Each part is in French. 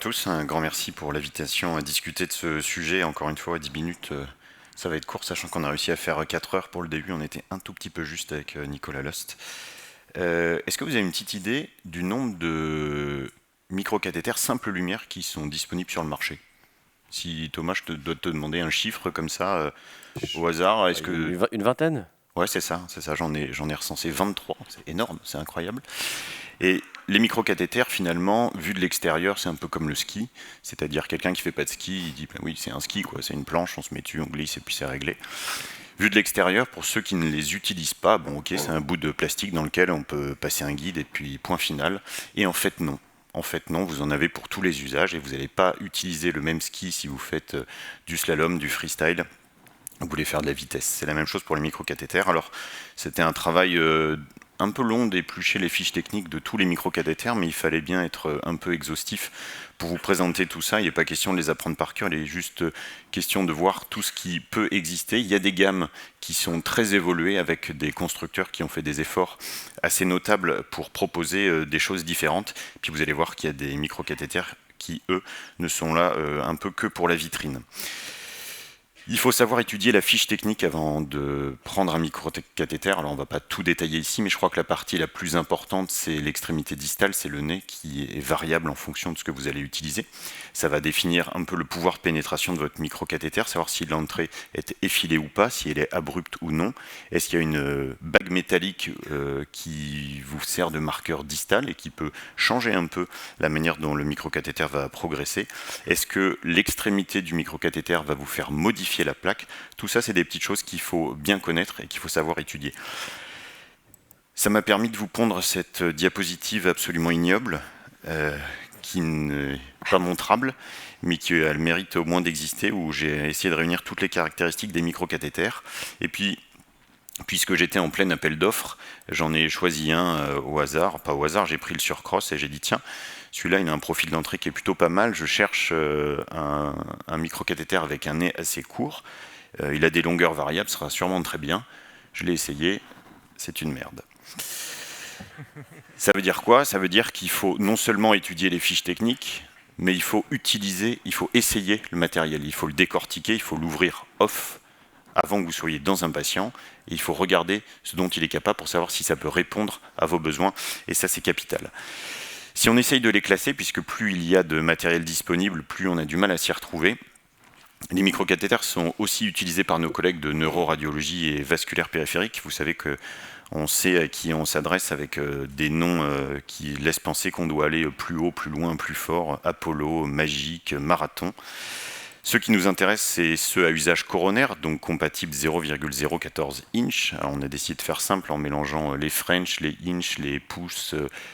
Tous, un grand merci pour l'invitation à discuter de ce sujet. Encore une fois, 10 minutes, ça va être court, sachant qu'on a réussi à faire 4 heures pour le début. On était un tout petit peu juste avec Nicolas Lost. Est-ce que vous avez une petite idée du nombre de microcathéters simple lumière qui sont disponibles sur le marché? Si Thomas, je dois te demander un chiffre comme ça, au hasard, est-ce que... Une vingtaine? Ouais, c'est ça, j'en ai recensé 23, c'est énorme, c'est incroyable. Et les microcathéters, finalement, vu de l'extérieur, c'est un peu comme le ski. C'est-à-dire quelqu'un qui fait pas de ski, il dit bah oui, c'est un ski, quoi, c'est une planche, on se met dessus, on glisse et puis c'est réglé. Vu de l'extérieur, pour ceux qui ne les utilisent pas, bon ok, c'est un bout de plastique dans lequel on peut passer un guide et puis point final. Et en fait non. En fait non, vous en avez pour tous les usages et vous n'allez pas utiliser le même ski si vous faites du slalom, du freestyle. Vous voulez faire de la vitesse. C'est la même chose pour les microcathéters. Alors, c'était un travail un peu long d'éplucher les fiches techniques de tous les microcathéters, mais il fallait bien être un peu exhaustif pour vous présenter tout ça. Il n'est pas question de les apprendre par cœur, il est juste question de voir tout ce qui peut exister. Il y a des gammes qui sont très évoluées avec des constructeurs qui ont fait des efforts assez notables pour proposer des choses différentes. Puis vous allez voir qu'il y a des microcathéters qui, eux, ne sont là un peu que pour la vitrine. Il faut savoir étudier la fiche technique avant de prendre un microcathéter. Alors on ne va pas tout détailler ici, mais je crois que la partie la plus importante, c'est l'extrémité distale, c'est le nez qui est variable en fonction de ce que vous allez utiliser. Ça va définir un peu le pouvoir de pénétration de votre microcathéter, savoir si l'entrée est effilée ou pas, si elle est abrupte ou non. Est-ce qu'il y a une bague métallique qui vous sert de marqueur distal et qui peut changer un peu la manière dont le microcathéter va progresser? Est-ce que l'extrémité du microcathéter va vous faire modifier la plaque? Tout ça, c'est des petites choses qu'il faut bien connaître et qu'il faut savoir étudier. Ça m'a permis de vous pondre cette diapositive absolument ignoble, qui n'est pas montrable, mais qui a le mérite au moins d'exister, où j'ai essayé de réunir toutes les caractéristiques des microcathéters. Et puis, puisque j'étais en plein appel d'offres, j'en ai choisi un au hasard, pas au hasard, j'ai pris le Surcross et j'ai dit tiens, celui-là il a un profil d'entrée qui est plutôt pas mal, je cherche un microcathéter avec un nez assez court, il a des longueurs variables, ce sera sûrement très bien. Je l'ai essayé, c'est une merde. Ça veut dire quoi? Ça veut dire qu'il faut non seulement étudier les fiches techniques, mais il faut utiliser, il faut essayer le matériel, il faut le décortiquer, il faut l'ouvrir off avant que vous soyez dans un patient, et il faut regarder ce dont il est capable pour savoir si ça peut répondre à vos besoins, et ça c'est capital. Si on essaye de les classer, puisque plus il y a de matériel disponible, plus on a du mal à s'y retrouver, les microcathéters sont aussi utilisés par nos collègues de neuroradiologie et vasculaire périphérique. Vous savez qu'on sait à qui on s'adresse avec des noms qui laissent penser qu'on doit aller plus haut, plus loin, plus fort, Apollo, Magique, Marathon. Ceux qui nous intéressent, c'est ceux à usage coronaire, donc compatibles 0,014 inch. Alors on a décidé de faire simple en mélangeant les French, les inch, les pouces,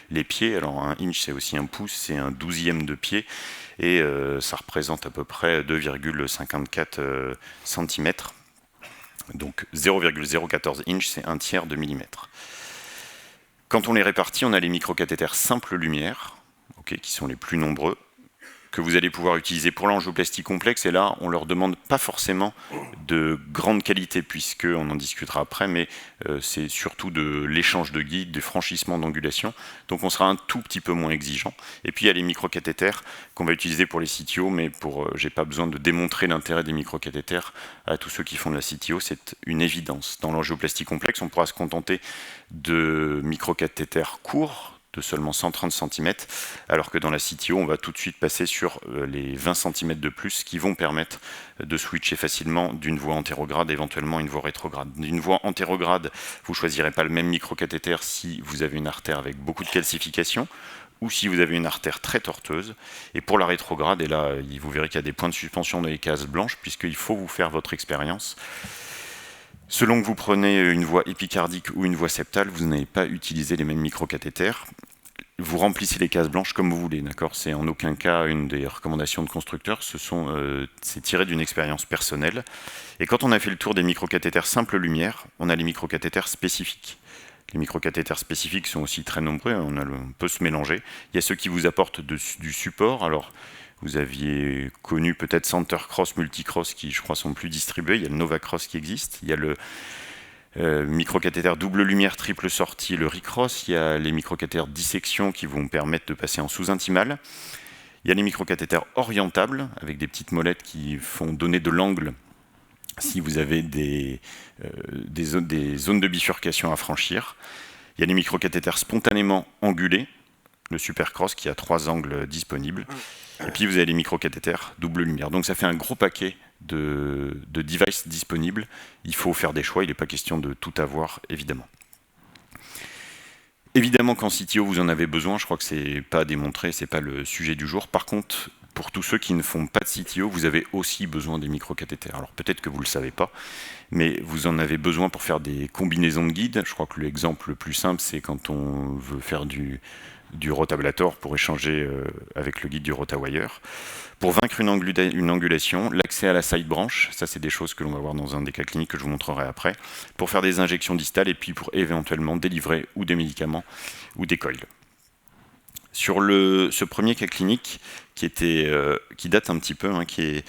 les pieds. Alors un inch c'est aussi un pouce, c'est un 12e de pied et ça représente à peu près 2,54 cm. Donc 0,014 inch c'est un tiers de millimètre. Quand on les répartit, on a les microcathéters simple lumière, qui sont les plus nombreux, que vous allez pouvoir utiliser pour l'angioplastie complexe, et là on leur demande pas forcément de grande qualité, puisque on en discutera après, mais c'est surtout de l'échange de guides, du franchissement d'angulation, donc on sera un tout petit peu moins exigeant. Et puis il y a les microcathéters qu'on va utiliser pour les CTO, mais j'ai pas besoin de démontrer l'intérêt des microcathéters à tous ceux qui font de la CTO, c'est une évidence. Dans l'angioplastie complexe, on pourra se contenter de microcathéters courts, de seulement 130 cm, alors que dans la CTO, on va tout de suite passer sur les 20 cm de plus qui vont permettre de switcher facilement d'une voie antérograde, éventuellement une voie rétrograde. D'une voie antérograde, vous ne choisirez pas le même microcathéter si vous avez une artère avec beaucoup de calcification ou si vous avez une artère très tortueuse. Et pour la rétrograde, et là, vous verrez qu'il y a des points de suspension dans les cases blanches, puisqu'il faut vous faire votre expérience. Selon que vous prenez une voie épicardique ou une voie septale, vous n'allez pas utiliser les mêmes microcathéters. Vous remplissez les cases blanches comme vous voulez, d'accord? C'est en aucun cas une des recommandations de constructeurs, c'est tiré d'une expérience personnelle. Et quand on a fait le tour des microcathéters simple lumière, on a les microcathéters spécifiques. Les microcathéters spécifiques sont aussi très nombreux, on peut se mélanger. Il y a ceux qui vous apportent du support. Alors, vous aviez connu peut-être Center Cross, Multicross, qui je crois sont plus distribués. Il y a le Nova Cross qui existe. Il y a le microcathéter double lumière triple sortie, le Recross. Il y a les microcathéters dissection qui vont permettre de passer en sous-intimal. Il y a les microcathéters orientables, avec des petites molettes qui font donner de l'angle si vous avez des zones de bifurcation à franchir. Il y a les microcathéters spontanément angulés, le Supercross qui a 3 angles disponibles. Et puis vous avez les microcathéters double lumière. Donc ça fait un gros paquet de devices disponibles. Il faut faire des choix, il n'est pas question de tout avoir, évidemment. Évidemment qu'en CTO vous en avez besoin, je crois que c'est pas à démontrer, c'est pas le sujet du jour. Par contre, pour tous ceux qui ne font pas de CTO, vous avez aussi besoin des microcathéters. Alors peut-être que vous ne le savez pas, mais vous en avez besoin pour faire des combinaisons de guides. Je crois que l'exemple le plus simple, c'est quand on veut faire du rotablator pour échanger avec le guide du rotawire. Pour vaincre une angulation, l'accès à la side branch, ça c'est des choses que l'on va voir dans un des cas cliniques que je vous montrerai après, pour faire des injections distales et puis pour éventuellement délivrer ou des médicaments ou des coils. Sur ce premier cas clinique qui date un petit peu, hein, qui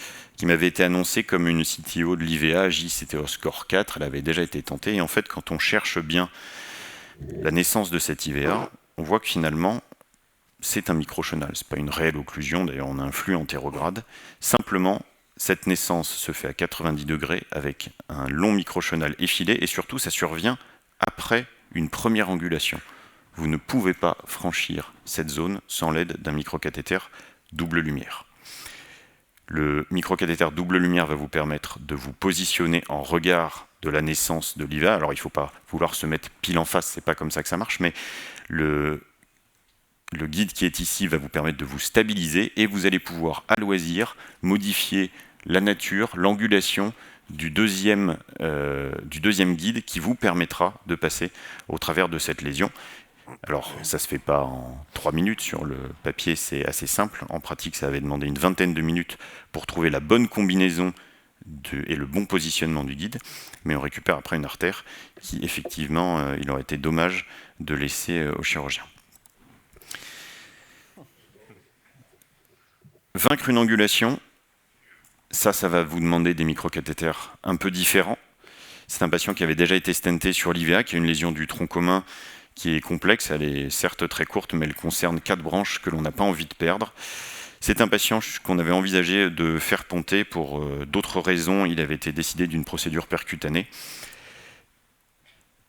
m'avait été annoncé comme une CTO de l'IVA, c'était au score 4, elle avait déjà été tentée, et en fait quand on cherche bien la naissance de cette IVA, on voit que finalement c'est un microchenal, ce n'est pas une réelle occlusion, d'ailleurs on a un flux antérograde. Simplement, cette naissance se fait à 90 degrés avec un long microchenal effilé et surtout ça survient après une première angulation. Vous ne pouvez pas franchir cette zone sans l'aide d'un microcathéter double lumière. Le microcathéter double lumière va vous permettre de vous positionner en regard de la naissance de l'IVA. Alors il ne faut pas vouloir se mettre pile en face, c'est pas comme ça que ça marche, mais le guide qui est ici va vous permettre de vous stabiliser et vous allez pouvoir à loisir modifier la nature, l'angulation du deuxième guide qui vous permettra de passer au travers de cette lésion. Alors ça ne se fait pas en 3 minutes, sur le papier c'est assez simple, en pratique ça avait demandé une vingtaine de minutes pour trouver la bonne combinaison et le bon positionnement du guide, mais on récupère après une artère qui effectivement il aurait été dommage de laisser au chirurgien. Vaincre une angulation, ça va vous demander des microcathéters un peu différents. C'est un patient qui avait déjà été stenté sur l'IVA, qui a une lésion du tronc commun qui est complexe. Elle est certes très courte, mais elle concerne 4 branches que l'on n'a pas envie de perdre. C'est un patient qu'on avait envisagé de faire ponter pour d'autres raisons. Il avait été décidé d'une procédure percutanée,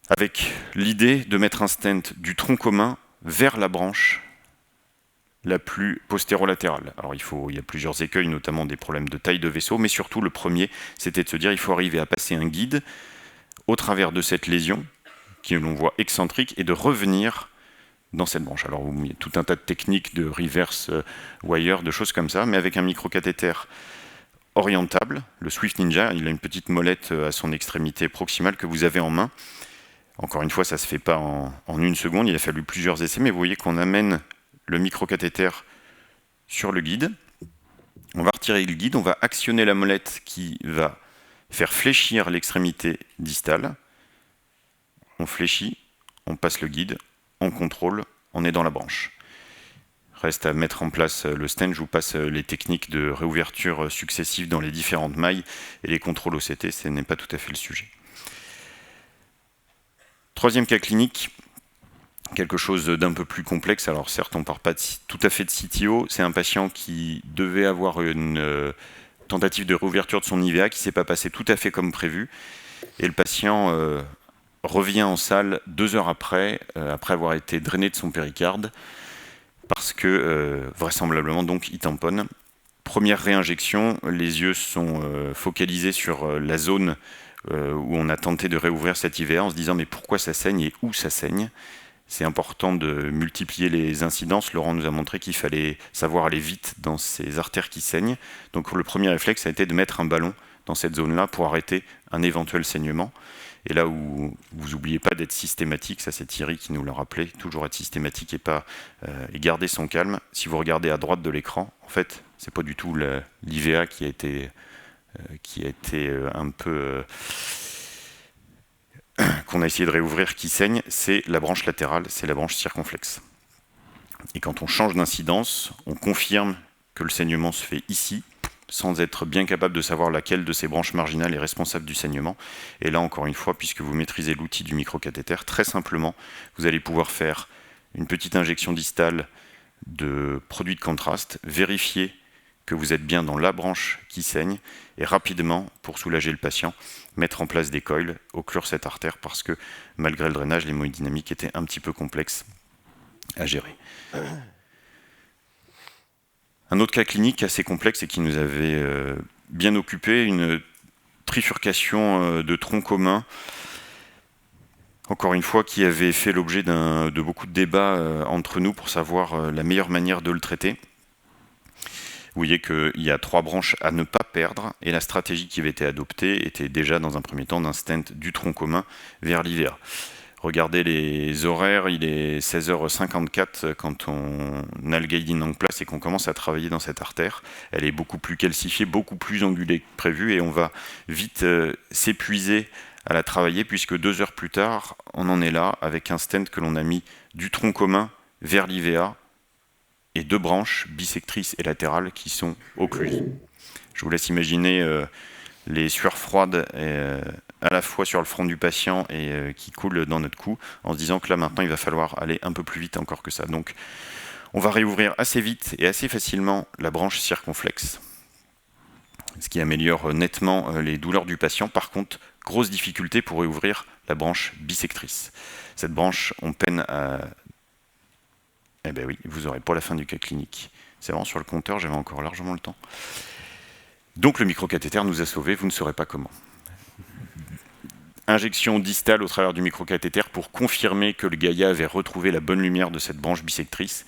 avec l'idée de mettre un stent du tronc commun vers la branche la plus postérolatérale. Alors il y a plusieurs écueils, notamment des problèmes de taille de vaisseau, mais surtout le premier, c'était de se dire il faut arriver à passer un guide au travers de cette lésion, que l'on voit excentrique, et de revenir dans cette branche. Alors il y a tout un tas de techniques de reverse wire, de choses comme ça, mais avec un microcathéter orientable, le Swift Ninja, il a une petite molette à son extrémité proximale que vous avez en main. Encore une fois, ça ne se fait pas en une seconde, il a fallu plusieurs essais, mais vous voyez qu'on amène le microcathéter sur le guide. On va retirer le guide, on va actionner la molette qui va faire fléchir l'extrémité distale. On fléchit, on passe le guide, on contrôle, on est dans la branche. Reste à mettre en place le stent, je vous passe les techniques de réouverture successive dans les différentes mailles et les contrôles OCT, ce n'est pas tout à fait le sujet. Troisième cas clinique, quelque chose d'un peu plus complexe. Alors certes, on ne part pas tout à fait de CTO. C'est un patient qui devait avoir une tentative de réouverture de son IVA qui ne s'est pas passée tout à fait comme prévu. Et le patient revient en salle 2 heures après avoir été drainé de son péricarde, parce que vraisemblablement donc il tamponne. Première réinjection, les yeux sont focalisés sur la zone où on a tenté de réouvrir cette IVA en se disant mais pourquoi ça saigne et où ça saigne. C'est important de multiplier les incidences. Laurent nous a montré qu'il fallait savoir aller vite dans ces artères qui saignent. Donc le premier réflexe a été de mettre un ballon dans cette zone-là pour arrêter un éventuel saignement. Et là où vous n'oubliez pas d'être systématique, ça c'est Thierry qui nous l'a rappelé, toujours être systématique et garder son calme. Si vous regardez à droite de l'écran, en fait, c'est pas du tout l'IVA qui a été un peu... qu'on a essayé de réouvrir qui saigne, c'est la branche latérale, c'est la branche circonflexe. Et quand on change d'incidence, on confirme que le saignement se fait ici, sans être bien capable de savoir laquelle de ces branches marginales est responsable du saignement. Et là, encore une fois, puisque vous maîtrisez l'outil du microcathéter, très simplement, vous allez pouvoir faire une petite injection distale de produit de contraste, vérifier que vous êtes bien dans la branche qui saigne et rapidement, pour soulager le patient, mettre en place des coils, occlure cette artère parce que malgré le drainage, l'hémodynamique était un petit peu complexe à gérer. Un autre cas clinique assez complexe et qui nous avait bien occupé, une trifurcation de tronc commun, encore une fois, qui avait fait l'objet de beaucoup de débats entre nous pour savoir la meilleure manière de le traiter. Vous voyez qu'il y a 3 branches à ne pas perdre, et la stratégie qui avait été adoptée était déjà dans un premier temps d'un stent du tronc commun vers l'IVA. Regardez les horaires, il est 16h54 quand on a le guiding en place et qu'on commence à travailler dans cette artère. Elle est beaucoup plus calcifiée, beaucoup plus ondulée que prévu, et on va vite s'épuiser à la travailler, puisque 2 heures plus tard, on en est là avec un stent que l'on a mis du tronc commun vers l'IVA, et 2 branches bissectrices et latérales qui sont occluses. Je vous laisse imaginer les sueurs froides à la fois sur le front du patient et qui coulent dans notre cou, en se disant que là maintenant il va falloir aller un peu plus vite encore que ça. Donc on va réouvrir assez vite et assez facilement la branche circonflexe, ce qui améliore nettement les douleurs du patient. Par contre, grosse difficulté pour réouvrir la branche bissectrice. Cette branche, on peine à... Eh bien oui, vous aurez pour la fin du cas clinique. C'est vraiment sur le compteur, j'avais encore largement le temps. Donc le microcathéter nous a sauvés, vous ne saurez pas comment. Injection distale au travers du microcathéter pour confirmer que le Gaïa avait retrouvé la bonne lumière de cette branche bissectrice.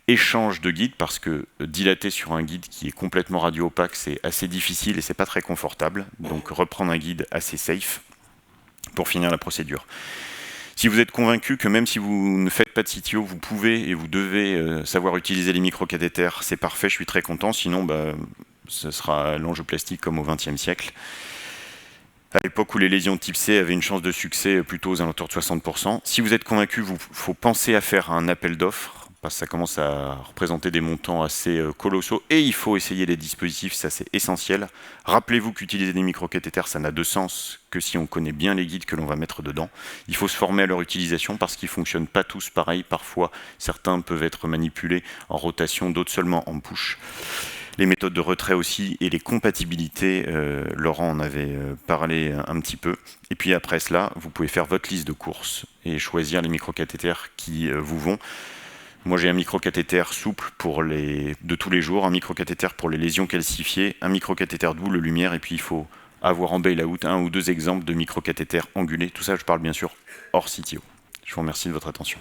Échange de guide, parce que dilater sur un guide qui est complètement radio-opaque, c'est assez difficile et c'est pas très confortable. Donc reprendre un guide assez safe pour finir la procédure. Si vous êtes convaincu que même si vous ne faites pas de CTO, vous pouvez et vous devez savoir utiliser les microcathéters, c'est parfait, je suis très content. Sinon, ce sera l'angioplastie comme au XXe siècle. À l'époque où les lésions type C avaient une chance de succès plutôt aux alentours de 60%. Si vous êtes convaincu, il faut penser à faire un appel d'offres, parce que ça commence à représenter des montants assez colossaux, et il faut essayer les dispositifs, ça c'est essentiel. Rappelez-vous qu'utiliser des microcathéters, ça n'a de sens que si on connaît bien les guides que l'on va mettre dedans. Il faut se former à leur utilisation parce qu'ils ne fonctionnent pas tous pareil. Parfois, certains peuvent être manipulés en rotation, d'autres seulement en push. Les méthodes de retrait aussi et les compatibilités, Laurent en avait parlé un petit peu. Et puis après cela, vous pouvez faire votre liste de courses et choisir les microcathéters qui vous vont. Moi j'ai un microcathéter souple de tous les jours, un microcathéter pour les lésions calcifiées, un microcathéter double lumière, et puis il faut avoir en bail-out 1 ou 2 exemples de microcathéters angulés. Tout ça, je parle bien sûr hors CTO. Je vous remercie de votre attention.